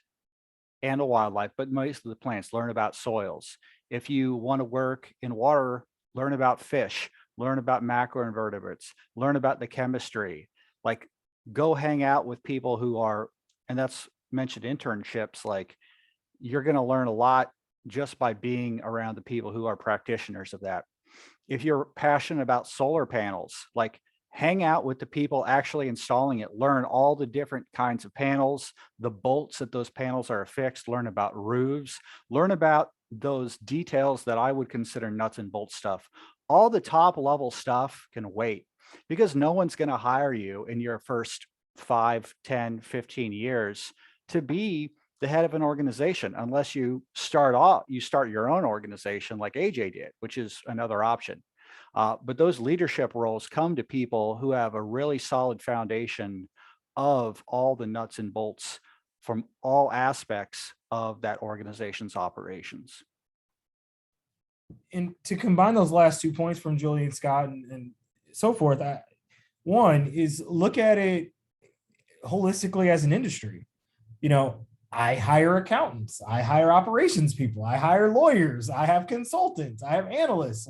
and the wildlife, but most of the plants. Learn about soils. If you want to work in water, learn about fish, learn about macroinvertebrates, learn about the chemistry. Like, go hang out with people who are, and that's mentioned internships, like you're going to learn a lot just by being around the people who are practitioners of that. If you're passionate about solar panels, like hang out with the people actually installing it, learn all the different kinds of panels, the bolts that those panels are affixed, learn about roofs, learn about those details that I would consider nuts and bolts stuff. All the top level stuff can wait, because no one's going to hire you in your first 5, 10, 15 years to be the head of an organization, unless you start your own organization like AJ did, which is another option. But those leadership roles come to people who have a really solid foundation of all the nuts and bolts from all aspects of that organization's operations. And to combine those last 2 points from Julie and Scott and so forth, one is look at it holistically as an industry. I hire accountants, I hire operations people, I hire lawyers, I have consultants, I have analysts.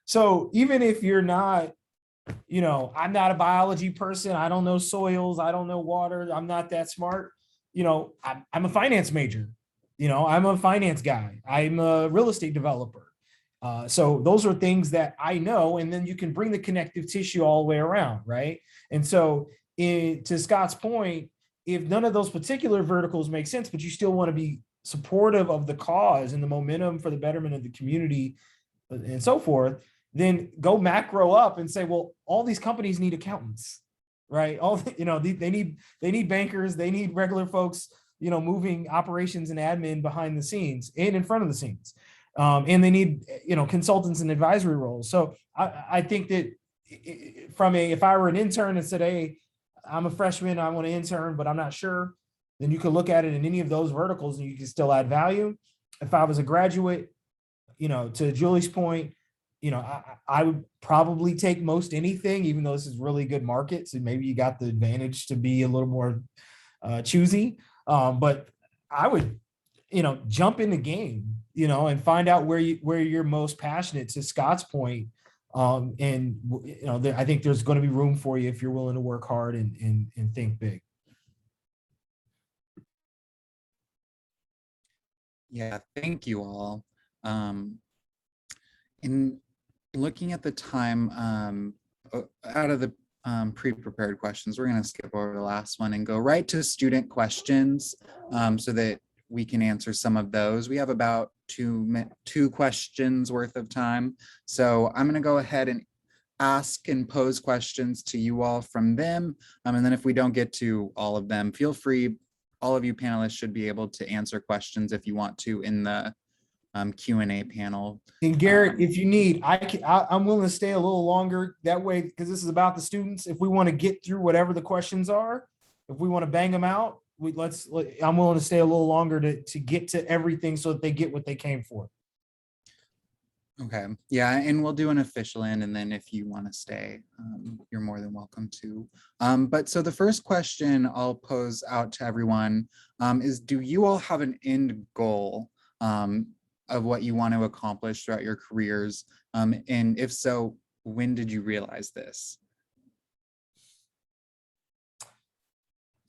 So even if you're not, I'm not a biology person, I don't know soils, I don't know water, I'm not that smart. I'm a finance major, I'm a finance guy, I'm a real estate developer. So those are things that I know, and then you can bring the connective tissue all the way around, right? And so to Scott's point, if none of those particular verticals make sense, but you still want to be supportive of the cause and the momentum for the betterment of the community and so forth, then go macro up and say, well, all these companies need accountants, right? They need bankers, they need regular folks, moving operations and admin behind the scenes and in front of the scenes. And they need, consultants and advisory roles. So I think that if I were an intern and said, hey, I'm a freshman, I want to intern, but I'm not sure, then you could look at it in any of those verticals and you can still add value. If I was a graduate, to Julie's point, I would probably take most anything, even though this is really good market. So maybe you got the advantage to be a little more choosy. But I would, jump in the game, and find out where you're most passionate, to Scott's point. And I think there's going to be room for you if you're willing to work hard and think big. Yeah, thank you all. In looking at the time, out of the pre-prepared questions, we're going to skip over the last one and go right to student questions, so that we can answer some of those. We have about two questions worth of time. So I'm going to go ahead and ask and pose questions to you all from them. And then if we don't get to all of them, feel free. All of you panelists should be able to answer questions if you want to in the Q&A panel. And Garrett, if you need, I'm willing to stay a little longer that way, because this is about the students. If we want to get through whatever the questions are, if we want to bang them out, I'm willing to stay a little longer to get to everything so that they get what they came for. Okay, yeah, and we'll do an official end, and then if you want to stay, you're more than welcome to. But so the first question I'll pose out to everyone is, do you all have an end goal of what you want to accomplish throughout your careers? And if so, when did you realize this?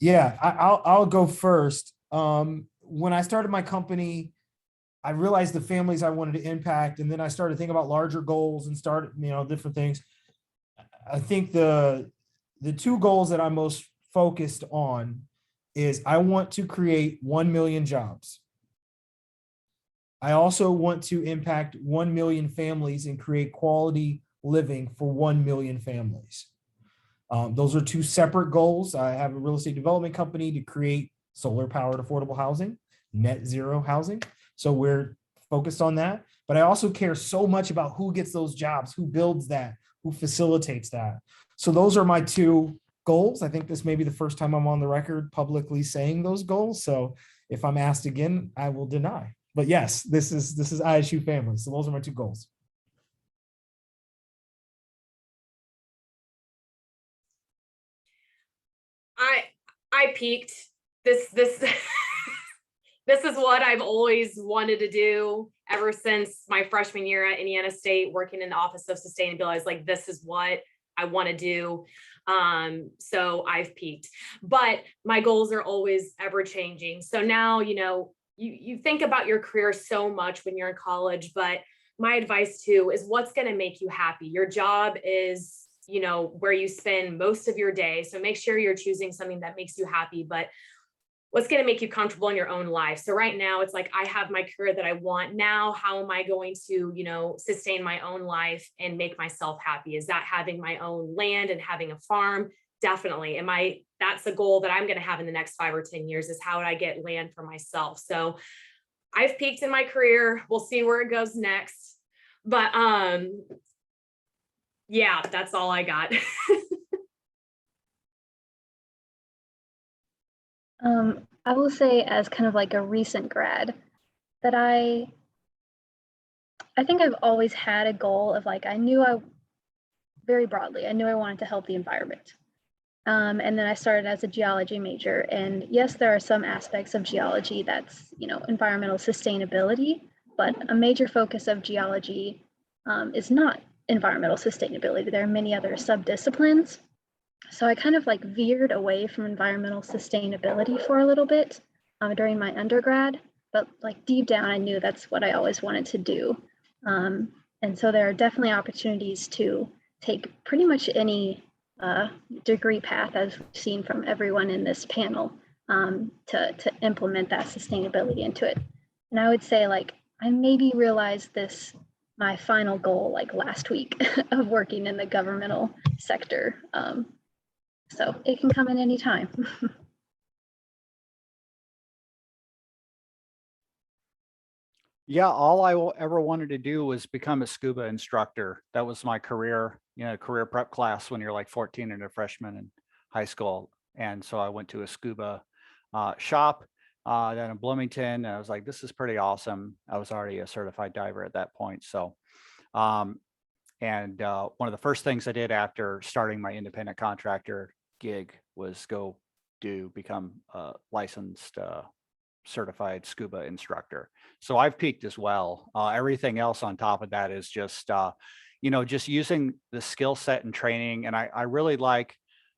Yeah, I'll go first. When I started my company, I realized the families I wanted to impact, and then I started thinking about larger goals and started, different things. I think the two goals that I'm most focused on is I want to create 1 million jobs. I also want to impact 1 million families and create quality living for 1 million families. Those are two separate goals. I have a real estate development company to create solar powered affordable housing, net zero housing. So we're focused on that. But I also care so much about who gets those jobs, who builds that, who facilitates that. So those are my two goals. I think this may be the first time I'm on the record publicly saying those goals. So if I'm asked again, I will deny. But yes, this is ISU family. So those are my two goals. I peaked. This this is what I've always wanted to do ever since my freshman year at Indiana State, working in the Office of Sustainability. I was like, this is what I want to do. So I've peaked, but my goals are always ever changing. So now, you think about your career so much when you're in college, but my advice too is what's going to make you happy. Your job is, where you spend most of your day. So make sure you're choosing something that makes you happy, but what's going to make you comfortable in your own life. So right now it's like, I have my career that I want. Now, how am I going to, sustain my own life and make myself happy? Is that having my own land and having a farm? Definitely. That's a goal that I'm going to have in the next 5 or 10 years, is how would I get land for myself? So I've peaked in my career. We'll see where it goes next. But yeah, that's all I got. I will say, as kind of like a recent grad, that I think I've always had a goal of like, very broadly, I knew I wanted to help the environment. And then I started as a geology major. And yes, there are some aspects of geology that's, environmental sustainability, but a major focus of geology is not environmental sustainability. There are many other subdisciplines. So I kind of like veered away from environmental sustainability for a little bit during my undergrad, but like deep down, I knew that's what I always wanted to do. And so there are definitely opportunities to take pretty much any degree path, as we've seen from everyone in this panel, to implement that sustainability into it. And I would say, like, I maybe realized this, my final goal, like last week of working in the governmental sector. So it can come at any time. Yeah, all I ever wanted to do was become a scuba instructor. That was my career, career prep class when you're like 14 and a freshman in high school. And so I went to a scuba shop down in Bloomington, and I was like, this is pretty awesome. I was already a certified diver at that point. So, one of the first things I did after starting my independent contractor gig was become a licensed certified scuba instructor. So I've peaked as well. Everything else on top of that is just, just using the skill set and training. And I really like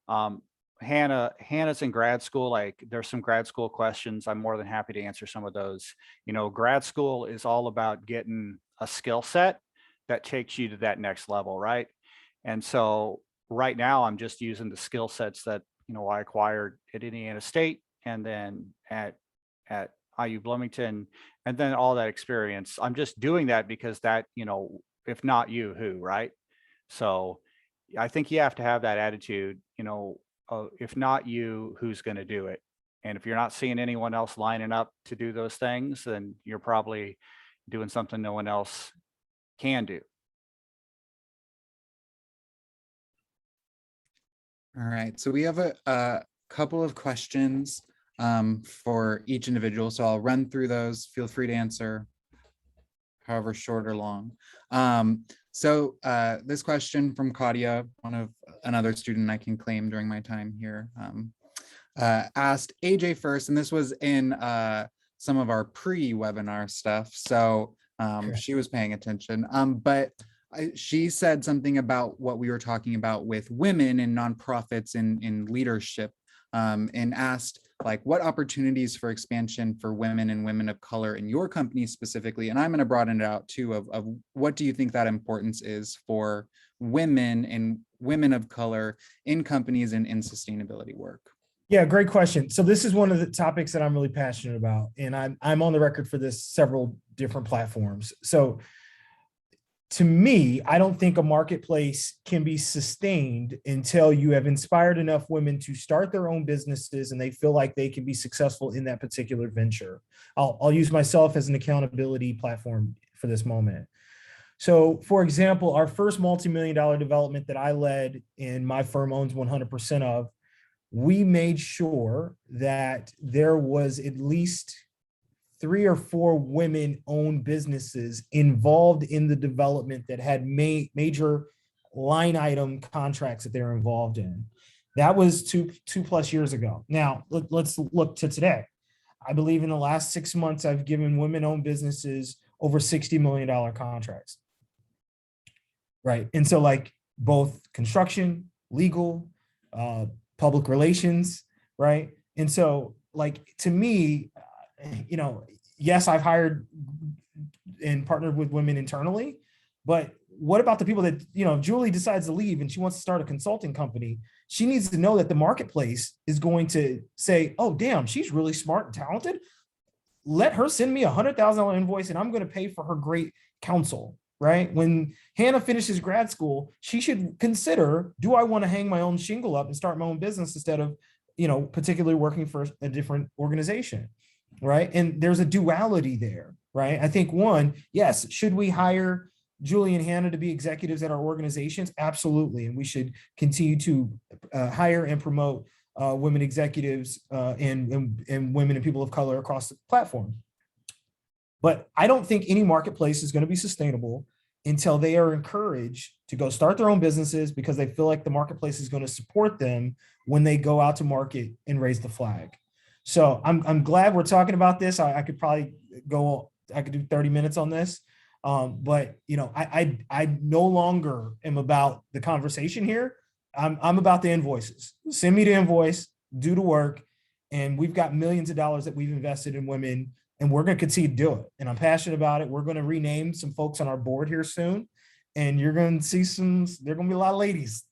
Hannah's in grad school. Like, there's some grad school questions. I'm more than happy to answer some of those. Grad school is all about getting a skill set that takes you to that next level, right? And so right now I'm just using the skill sets that, I acquired at Indiana State and then at IU Bloomington, and then all that experience. I'm just doing that because that, if not you, who, right? So I think you have to have that attitude, if not you, who's going to do it? And if you're not seeing anyone else lining up to do those things, then you're probably doing something no one else can do. All right, so we have a couple of questions for each individual. So I'll run through those. Feel free to answer however short or long. So this question from Claudia, another student I can claim during my time here, asked AJ first, and this was in some of our pre-webinar stuff. So she was paying attention, but she said something about what we were talking about with women and nonprofits in leadership. and asked like what opportunities for expansion for women and women of color in your company specifically. And I'm going to broaden it out too of what do you think that importance is for women and women of color in companies and in sustainability work? Yeah, great question. So this is one of the topics that I'm really passionate about, and I'm on the record for this several different platforms. So to me, I don't think a marketplace can be sustained until you have inspired enough women to start their own businesses and they feel like they can be successful in that particular venture. I'll use myself as an accountability platform for this moment. So for example, our first multi-million-dollar development that I led and my firm owns 100% of, we made sure that there was at least 3 or 4 women-owned businesses involved in the development that had major line item contracts that they're involved in. That was two plus years ago. Now, let's look to today. I believe in the last 6 months, I've given women-owned businesses over $60 million contracts. Right. And so like both construction, legal, public relations, right? And so like, to me, you know, yes, I've hired and partnered with women internally, but what about the people that, you know, if Julie decides to leave and she wants to start a consulting company, she needs to know that the marketplace is going to say, oh, damn, she's really smart and talented. Let her send me $100,000 invoice and I'm going to pay for her great counsel, right? When Hannah finishes grad school, she should consider, do I want to hang my own shingle up and start my own business instead of, you know, particularly working for a different organization, right? And there's a duality there, right? I think one, yes, should we hire Julie and Hannah to be executives at our organizations? Absolutely. And we should continue to hire and promote women executives and women and people of color across the platform. But I don't think any marketplace is going to be sustainable until they are encouraged to go start their own businesses because they feel like the marketplace is going to support them when they go out to market and raise the flag. So I'm glad we're talking about this. I could probably I could do 30 minutes on this. But you know, I no longer am about the conversation here. I'm about the invoices. Send me the invoice, do the work, and we've got millions of dollars that we've invested in women, and we're going to continue to do it. And I'm passionate about it. We're going to rename some folks on our board here soon, and you're going to see there are going to be a lot of ladies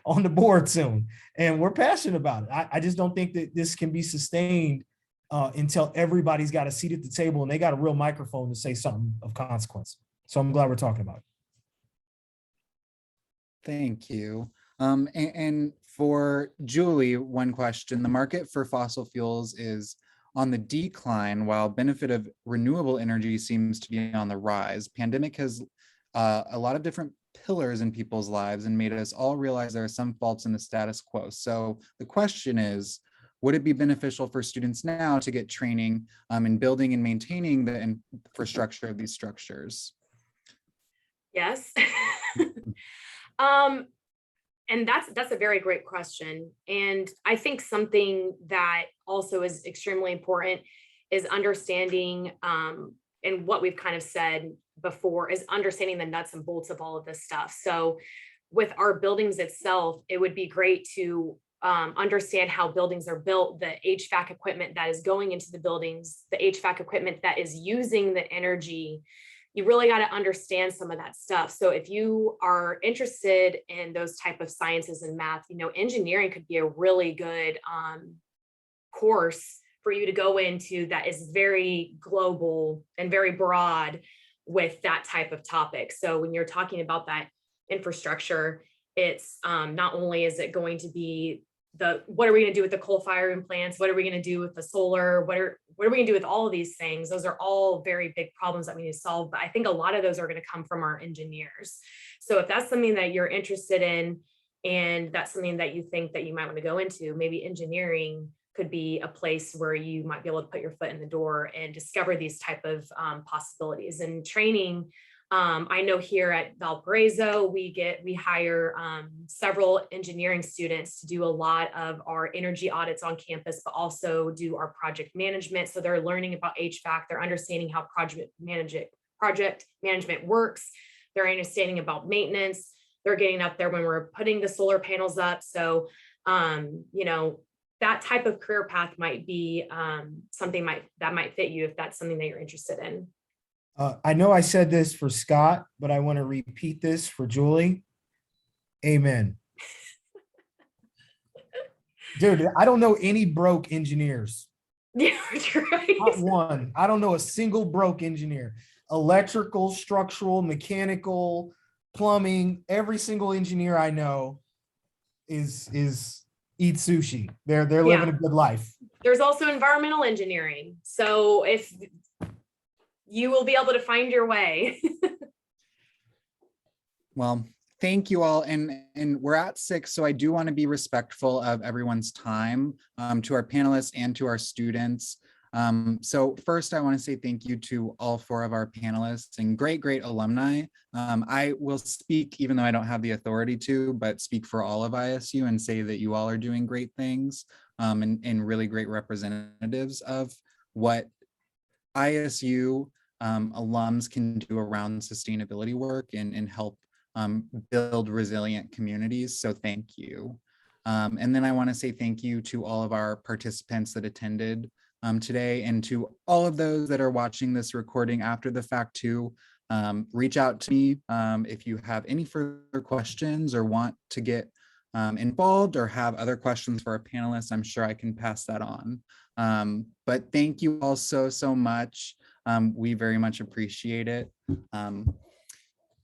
on the board soon, and we're passionate about it. I just don't think that this can be sustained until everybody's got a seat at the table and they got a real microphone to say something of consequence. So I'm glad we're talking about it. Thank you. And for Julie, one question: the market for fossil fuels is on the decline, while benefit of renewable energy seems to be on the rise. Pandemic has a lot of different pillars in people's lives and made us all realize there are some faults in the status quo. So the question is, would it be beneficial for students now to get training in building and maintaining the infrastructure of these structures? Yes. And that's a very great question. And I think something that also is extremely important is understanding, and what we've kind of said before, is understanding the nuts and bolts of all of this stuff. So with our buildings itself, it would be great to understand how buildings are built, the HVAC equipment that is going into the buildings, the HVAC equipment that is using the energy. You really got to understand some of that stuff. So if you are interested in those type of sciences and math, you know, engineering could be a really good course for you to go into that is very global and very broad with that type of topic. So when you're talking about that infrastructure, it's not only is it going to be what are we going to do with the coal firing plants? What are we going to do with the solar? What are we going to do with all of these things? Those are all very big problems that we need to solve. But I think a lot of those are going to come from our engineers. So if that's something that you're interested in, and that's something that you think that you might want to go into, maybe engineering could be a place where you might be able to put your foot in the door and discover these type of possibilities. And training, I know here at Valparaiso, we hire several engineering students to do a lot of our energy audits on campus, but also do our project management. So they're learning about HVAC, they're understanding how project management works, they're understanding about maintenance, they're getting up there when we're putting the solar panels up. So, you know, that type of career path might be something that might fit you if that's something that you're interested in. I know I said this for Scott, but I want to repeat this for Julie. Amen. Dude, I don't know any broke engineers. Yeah, right. Not one. I don't know a single broke engineer. Electrical, structural, mechanical, plumbing, every single engineer I know is eat sushi. They're living a good life. There's also environmental engineering. So if you will be able to find your way. Well, thank you all. And we're at 6, so I do want to be respectful of everyone's time, to our panelists and to our students. So first, I want to say thank you to all 4 of our panelists and great alumni. I will speak, even though I don't have the authority to, but speak for all of ISU and say that you all are doing great things, and really great representatives of what ISU alums can do around sustainability work and help build resilient communities. So thank you. And then I want to say thank you to all of our participants that attended today, and to all of those that are watching this recording after the fact too. Reach out to me if you have any further questions or want to get involved or have other questions for our panelists. I'm sure I can pass that on. But thank you all so much. We very much appreciate it.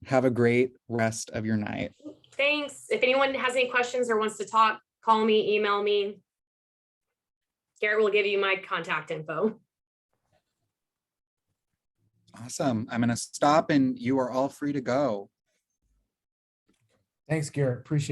Have a great rest of your night. Thanks. If anyone has any questions or wants to talk, call me, email me. Garrett will give you my contact info. Awesome. I'm going to stop and you are all free to go. Thanks, Garrett. Appreciate